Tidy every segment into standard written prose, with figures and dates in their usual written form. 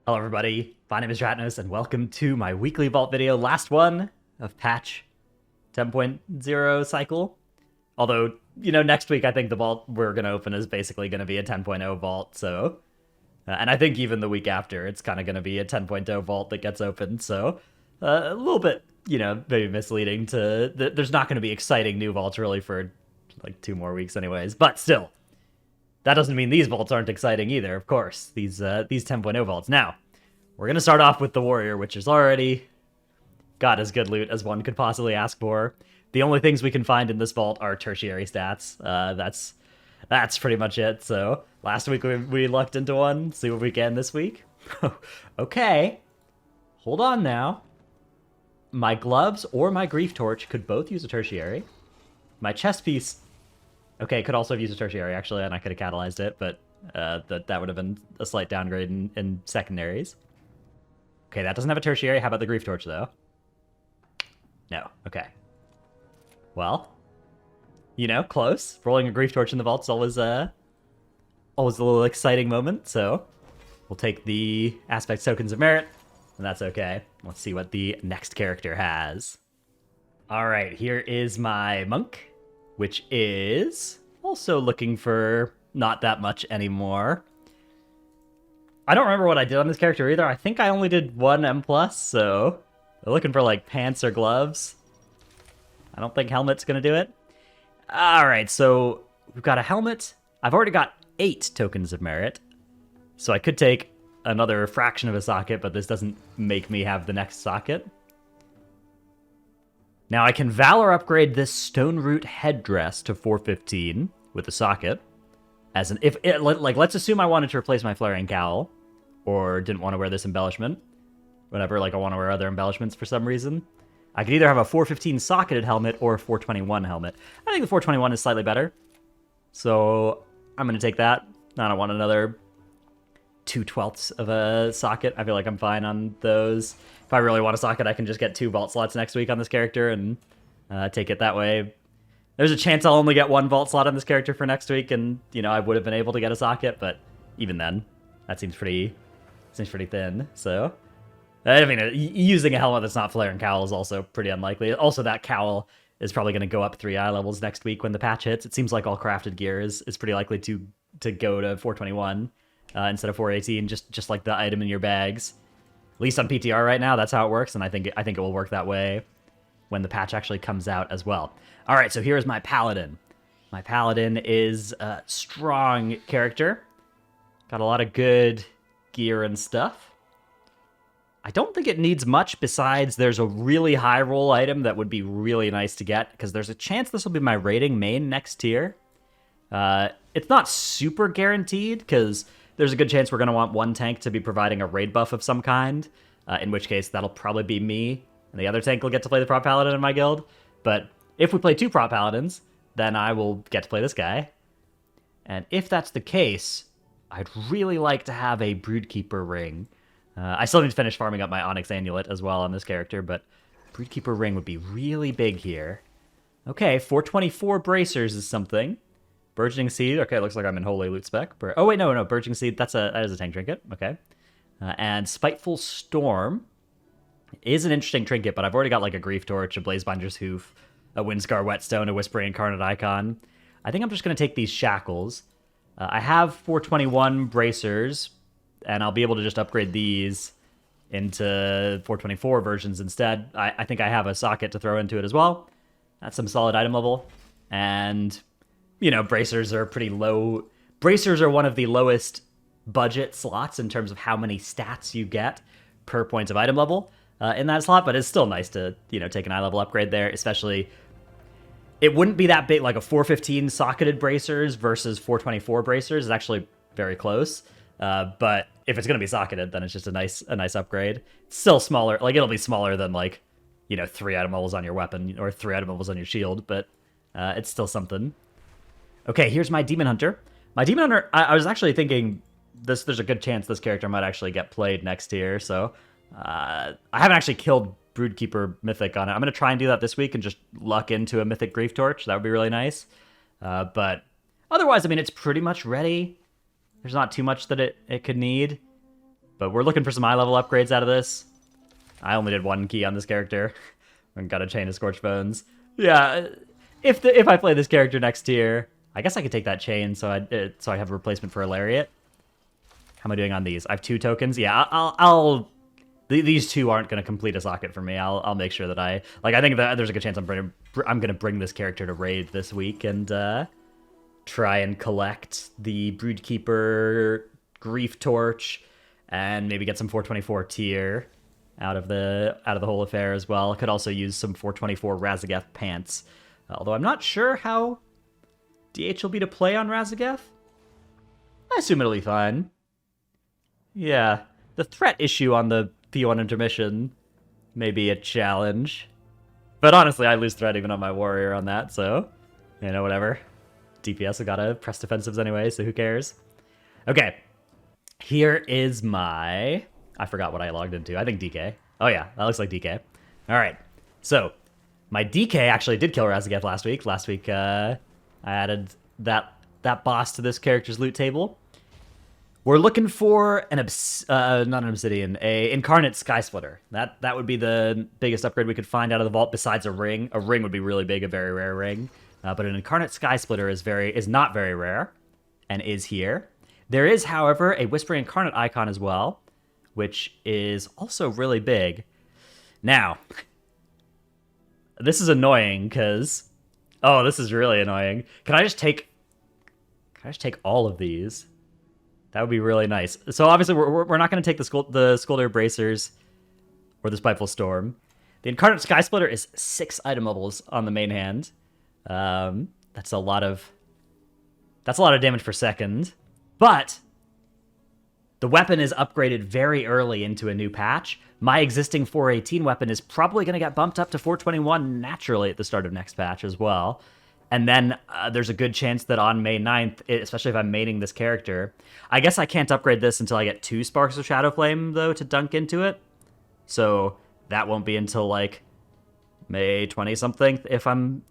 Hello everybody, my name is Ratnos and welcome to my weekly vault video, last one of patch 10.0 cycle. Although, next week I think the vault we're going to open is basically going to be a 10.0 vault, so... and I think even the week after it's kind of going to be a 10.0 vault that gets opened, so... a little bit, maybe misleading to... there's not going to be exciting new vaults really for like 2 more weeks anyways, but still... That doesn't mean these vaults aren't exciting either, of course. These 10.0 vaults. Now, we're going to start off with the Warrior, which is already got as good loot as one could possibly ask for. The only things we can find in this vault are tertiary stats. That's pretty much it. So, last week we lucked into one. See what we can this week. Okay. Hold on now. My gloves or my grief torch could both use a tertiary. My chest piece... Okay, could also have used a tertiary, actually, and I could have catalyzed it, but that would have been a slight downgrade in secondaries. Okay, that doesn't have a tertiary. How about the grief torch, though? No. Okay. Well, close. Rolling a grief torch in the vault is always a little exciting moment, so we'll take the aspect tokens of merit, and that's okay. Let's see what the next character has. All right, here is my monk, which is also looking for not that much anymore. I don't remember what I did on this character either. I think I only did 1 M+, so they're looking for like pants or gloves. I don't think helmet's gonna do it. All right, so we've got a helmet. I've already got 8 tokens of merit, so I could take another fraction of a socket, but this doesn't make me have the next socket. Now I can Valor upgrade this Stone Root headdress to 415 with a socket. As an let's assume I wanted to replace my Flaring Cowl, or didn't want to wear this embellishment. Whenever I want to wear other embellishments for some reason. I could either have a 415 socketed helmet or a 421 helmet. I think the 421 is slightly better. So I'm going to take that. I don't want another 2/12 of a socket. I feel like I'm fine on those. If I really want a socket, I can just get 2 vault slots next week on this character and take it that way. There's a chance I'll only get 1 vault slot on this character for next week, and I would have been able to get a socket, but even then, that seems pretty thin. So, I mean, using a helmet that's not Flaring Cowl is also pretty unlikely. Also, that cowl is probably going to go up 3 eye levels next week when the patch hits. It seems like all crafted gear is pretty likely to go to 421 instead of 418, just like the item in your bags. At least on PTR right now, that's how it works, and I think it will work that way when the patch actually comes out as well. All right, so here's my Paladin. My Paladin is a strong character. Got a lot of good gear and stuff. I don't think it needs much besides there's a really high roll item that would be really nice to get, because there's a chance this will be my rating main next tier. It's not super guaranteed, because there's a good chance we're going to want one tank to be providing a raid buff of some kind, in which case that'll probably be me, and the other tank will get to play the Prop Paladin in my guild. But if we play 2 Prop Paladins, then I will get to play this guy. And if that's the case, I'd really like to have a Broodkeeper ring. I still need to finish farming up my Onyx Amulet as well on this character, but Broodkeeper ring would be really big here. Okay, 424 bracers is something. Burgeoning Seed, okay, looks like I'm in Holy Loot spec. Oh wait, no, Burgeoning Seed, that is a tank trinket, okay. And Spiteful Storm is an interesting trinket, but I've already got like a Grief Torch, a Blazebinder's Hoof, a Windscar Whetstone, a Whispering Incarnate Icon. I think I'm just going to take these Shackles. I have 421 bracers, and I'll be able to just upgrade these into 424 versions instead. I think I have a socket to throw into it as well. That's some solid item level. And, bracers are pretty low. Bracers are one of the lowest budget slots in terms of how many stats you get per point of item level in that slot, but it's still nice to, take an eye level upgrade there, especially... It wouldn't be that big, like a 415 socketed bracers versus 424 bracers is actually very close. But if it's going to be socketed, then it's just a nice upgrade. It's still smaller, like it'll be smaller than 3 item levels on your weapon or 3 item levels on your shield, but it's still something. Okay, here's my Demon Hunter. My Demon Hunter, I was actually thinking there's a good chance this character might actually get played next tier, so I haven't actually killed Broodkeeper Mythic on it. I'm going to try and do that this week and just luck into a Mythic Grief Torch. That would be really nice. But otherwise, I mean, it's pretty much ready. There's not too much that it could need. But we're looking for some eye level upgrades out of this. I only did 1 key on this character. And got a Chain of Scorched Bones. Yeah, if I play this character next tier, I guess I could take that chain so I have a replacement for a Lariat. How am I doing on these? I have 2 tokens. Yeah, these 2 aren't going to complete a socket for me. I'll make sure that I think that there's a good chance I'm going to bring this character to raid this week and try and collect the Broodkeeper Grief Torch and maybe get some 424 tier out of the whole affair as well. I could also use some 424 Raszageth pants. Although I'm not sure how DH will be to play on Raszageth. I assume it'll be fine. Yeah, the threat issue on the P1 intermission may be a challenge. But honestly, I lose threat even on my warrior on that, so, you know, whatever. DPS have gotta press defensives anyway, so who cares? Okay, here is my... I forgot what I logged into. I think DK. Oh yeah, that looks like DK. Alright, so, my DK actually did kill Raszageth last week. Last week, I added that boss to this character's loot table. We're looking for an not an obsidian, a incarnate sky splitter. That would be the biggest upgrade we could find out of the vault besides a ring. A ring would be really big, a very rare ring. But an incarnate sky splitter is not very rare, and is here. There is, however, a Whispering Incarnate icon as well, which is also really big. Now, this is annoying because, oh, this is really annoying. Can I just take all of these? That would be really nice. So obviously we're not going to take the Skulldugger Bracers or the Spiteful Storm. The Incarnate Sky Splitter is 6 item levels on the main hand. That's a lot of damage per second. But the weapon is upgraded very early into a new patch. My existing 418 weapon is probably going to get bumped up to 421 naturally at the start of next patch as well. And then there's a good chance that on May 9th, especially if I'm maining this character, I guess I can't upgrade this until I get 2 Sparks of Shadowflame, though, to dunk into it. So that won't be until, like, May 20-something if I'm...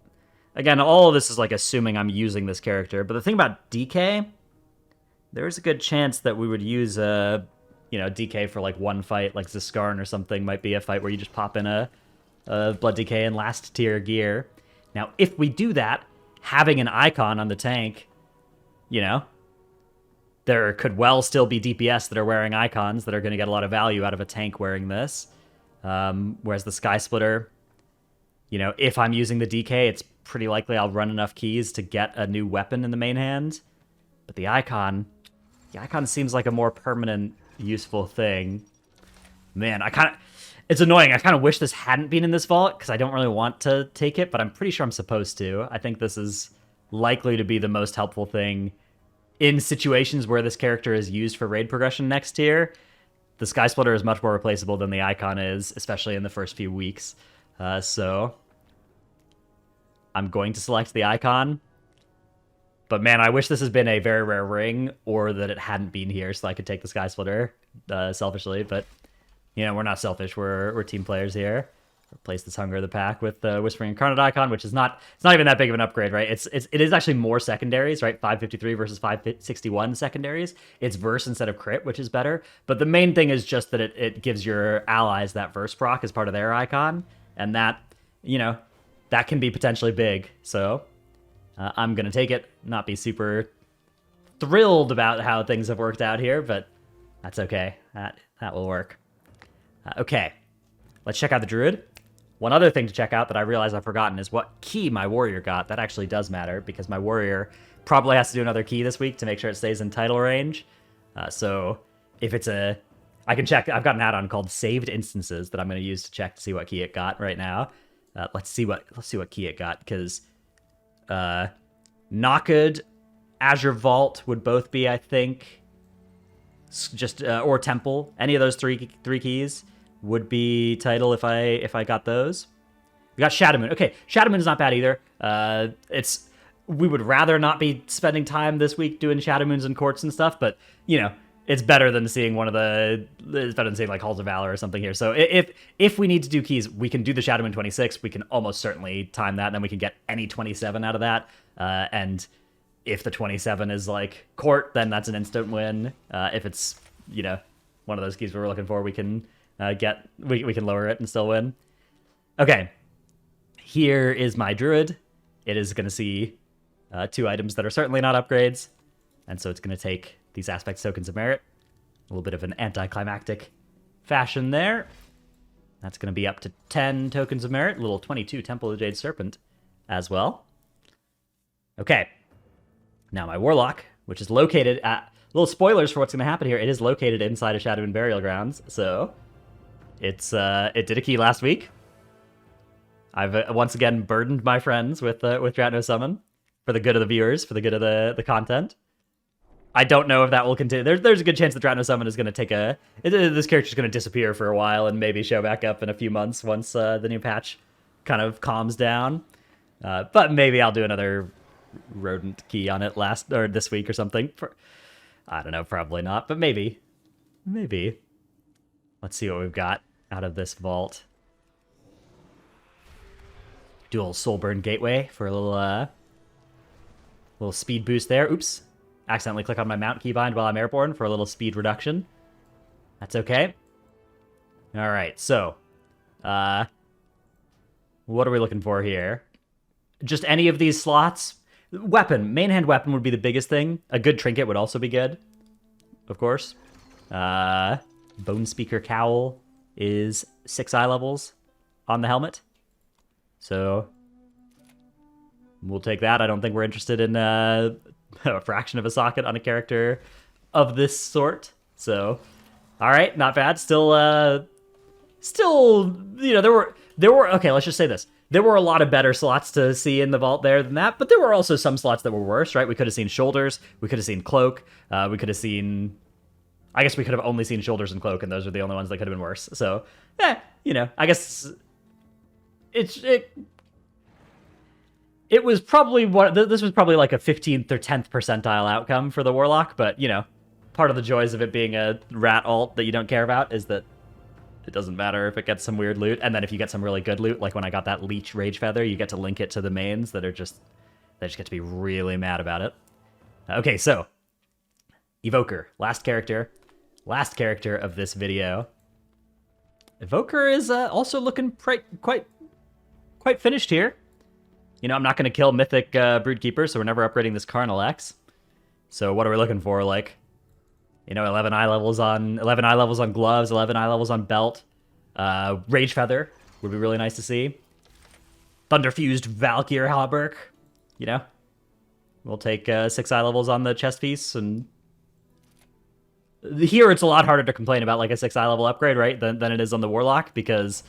Again, all of this is, like, assuming I'm using this character. But the thing about DK, there's a good chance that we would use DK for, like, one fight, like Ziskarn or something might be a fight where you just pop in a Blood DK and last tier gear. Now, if we do that, having an icon on the tank, you know, there could well still be DPS that are wearing icons that are going to get a lot of value out of a tank wearing this. Whereas the Sky Splitter, you know, if I'm using the DK, it's pretty likely I'll run enough keys to get a new weapon in the main hand. But the icon seems like a more permanent, useful thing. Man, it's annoying. I kind of wish this hadn't been in this vault, because I don't really want to take it, but I'm pretty sure I'm supposed to. I think this is likely to be the most helpful thing in situations where this character is used for raid progression next tier. The Sky Splitter is much more replaceable than the icon is, especially in the first few weeks. So I'm going to select the icon. But man, I wish this has been a very rare ring, or that it hadn't been here so I could take the Sky Splitter selfishly, but... You know, we're not selfish. We're team players here. Replace this Hunger of the Pack with the Whispering Incarnate icon, which is not even that big of an upgrade, right? It is actually more secondaries, right? 553 versus 561 secondaries. It's verse instead of crit, which is better. But the main thing is just that it gives your allies that verse proc as part of their icon, and that, you know, that can be potentially big. So I'm gonna take it. Not be super thrilled about how things have worked out here, but that's okay. That will work. Okay, let's check out the Druid. One other thing to check out that I realize I've forgotten is what key my warrior got. That actually does matter, because my warrior probably has to do another key this week to make sure it stays in title range. So if it's I can check. I've got an add-on called Saved Instances that I'm going to use to check to see what key it got right now. Let's see what key it got, because Nocked, Azure Vault would both be, I think, just or Temple. Any of those three keys would be title if I got those. We got Shadowmoon. Okay, Shadowmoon is not bad either. We would rather not be spending time this week doing Shadowmoons and courts and stuff, but you know, it's better than seeing it's better than seeing like Halls of Valor or something here. So if we need to do keys, we can do the Shadowmoon 26. We can almost certainly time that, and then we can get any 27 out of that. And if the 27 is like court, then that's an instant win. If it's, you know, one of those keys we were looking for, we can we can lower it and still win. Okay, here is my druid. It is going to see 2 items that are certainly not upgrades, and so it's going to take these aspect tokens of merit. A little bit of an anticlimactic fashion there. That's going to be up to 10 tokens of merit. Little 22 Temple of the Jade Serpent as well. Okay. Now my Warlock, which is located at... Little spoilers for what's going to happen here. It is located inside of Shadowmoon Burial Grounds, so... it did a key last week. I've once again burdened my friends with Dratno Summon for the good of the viewers, for the good of the content. I don't know if that will continue. There's a good chance that Dratno Summon is going to take this character's going to disappear for a while and maybe show back up in a few months once the new patch kind of calms down. But maybe I'll do another rodent key on it this week or something. I don't know, probably not, but maybe. Maybe. Let's see what we've got out of this vault. Dual Soulburn Gateway for a little speed boost there. Oops. Accidentally click on my mount keybind while I'm airborne for a little speed reduction. That's okay. Alright, so... what are we looking for here? Just any of these slots? Weapon. Main hand weapon would be the biggest thing. A good trinket would also be good. Of course. Bone Speaker Cowl is 6 eye levels on the helmet. So... we'll take that. I don't think we're interested in... a fraction of a socket on a character of this sort. So, all right, not bad. Still, you know, there were. Okay, let's just say this: there were a lot of better slots to see in the vault there than that, but there were also some slots that were worse. Right? We could have seen shoulders. We could have seen cloak. We could have seen. I guess we could have only seen shoulders and cloak, and those are the only ones that could have been worse. So, you know, I guess It was probably this was probably like a 15th or 10th percentile outcome for the Warlock, but, you know, part of the joys of it being a rat alt that you don't care about is that it doesn't matter if it gets some weird loot, and then if you get some really good loot, like when I got that Leech Rage Feather, you get to link it to the mains they just get to be really mad about it. Okay, so, Evoker, last character of this video. Evoker is also looking quite finished here. You know, I'm not going to kill Mythic Broodkeeper, so we're never upgrading this Carnal X. So what are we looking for? Like, you know, 11 eye levels on gloves, 11 eye levels on belt. Rage Feather would be really nice to see. Thunderfused Valkyr Halberg, you know. We'll take 6 eye levels on the chest piece, and here it's a lot harder to complain about like a 6 eye level upgrade, right, than it is on the Warlock, because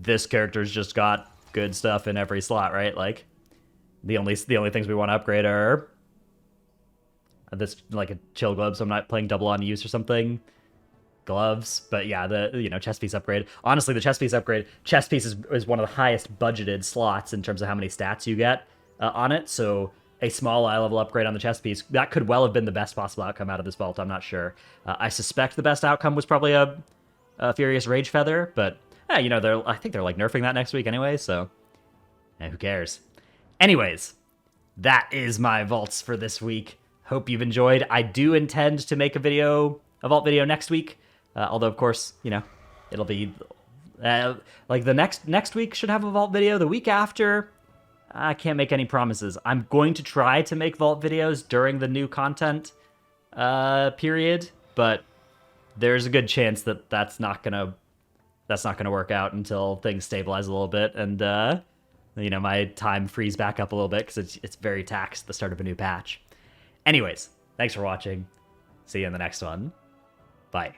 this character's just got good stuff in every slot, right? Like, the only things we want to upgrade are this, like, a chill glove, so I'm not playing double on use or something. Gloves, but yeah, the chest piece upgrade. Honestly, the chest piece upgrade, is one of the highest budgeted slots in terms of how many stats you get on it. So a small eye level upgrade on the chest piece, that could well have been the best possible outcome out of this vault. I'm not sure. I suspect the best outcome was probably a Furious Rage Feather, but you know, I think they're like nerfing that next week anyway, so who cares? Anyways, that is my vaults for this week. Hope you've enjoyed. I do intend to make a vault video next week, although of course, you know, it'll be like the next week should have a vault video. The week after, I can't make any promises. I'm going to try to make vault videos during the new content period, but there's a good chance that that's not gonna work out until things stabilize a little bit and, you know, my time frees back up a little bit because it's very taxed at the start of a new patch. Anyways, thanks for watching. See you in the next one. Bye.